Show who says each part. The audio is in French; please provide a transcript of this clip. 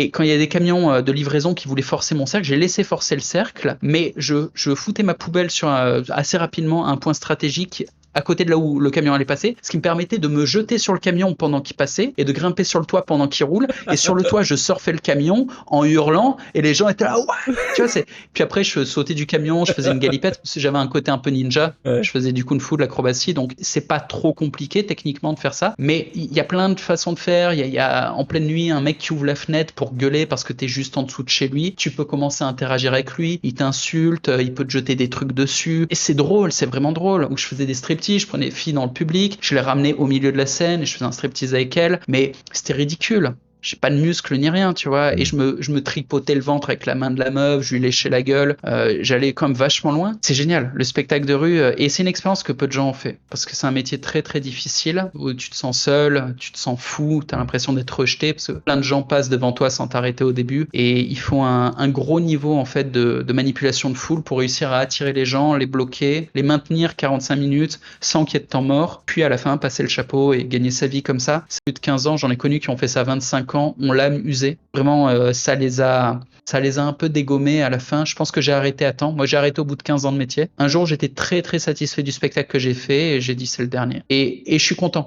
Speaker 1: Et quand il y a des camions de livraison qui voulaient forcer mon cercle, j'ai laissé forcer le cercle, mais je foutais ma poubelle sur assez rapidement à un point stratégique à côté de là où le camion allait passer, ce qui me permettait de me jeter sur le camion pendant qu'il passait et de grimper sur le toit pendant qu'il roule. Et sur le toit, je surfais le camion en hurlant et les gens étaient là, ouais, tu vois, c'est. Puis après, je sautais du camion, je faisais une galipette parce que j'avais un côté un peu ninja.
Speaker 2: Ouais.
Speaker 1: Je faisais du kung-fu, de l'acrobatie, donc c'est pas trop compliqué techniquement de faire ça. Mais il y a plein de façons de faire. Il y a en pleine nuit un mec qui ouvre la fenêtre pour gueuler parce que t'es juste en dessous de chez lui. Tu peux commencer à interagir avec lui. Il t'insulte, il peut te jeter des trucs dessus. Et c'est drôle, c'est vraiment drôle. Donc je faisais des striptease, je prenais des filles dans le public, je les ramenais au milieu de la scène et je faisais un striptease avec elles. Mais c'était ridicule. J'ai pas de muscles ni rien, tu vois, et je me tripotais le ventre avec la main de la meuf, je lui léchais la gueule, j'allais comme vachement loin. C'est génial, le spectacle de rue, et c'est une expérience que peu de gens ont fait, parce que c'est un métier très très difficile, où tu te sens seul, tu te sens fou, t'as l'impression d'être rejeté, parce que plein de gens passent devant toi sans t'arrêter au début, et il faut un gros niveau en fait de manipulation de foule pour réussir à attirer les gens, les bloquer, les maintenir 45 minutes sans qu'il y ait de temps mort, puis à la fin passer le chapeau et gagner sa vie comme ça. C'est plus de 15 ans, j'en ai connu qui ont fait ça 25 ans, on l'a usé. Vraiment, ça les a un peu dégommés à la fin. Je pense que j'ai arrêté à temps. Moi, j'ai arrêté au bout de 15 ans de métier. Un jour, j'étais très, très satisfait du spectacle que j'ai fait et j'ai dit c'est le dernier. Et je suis content.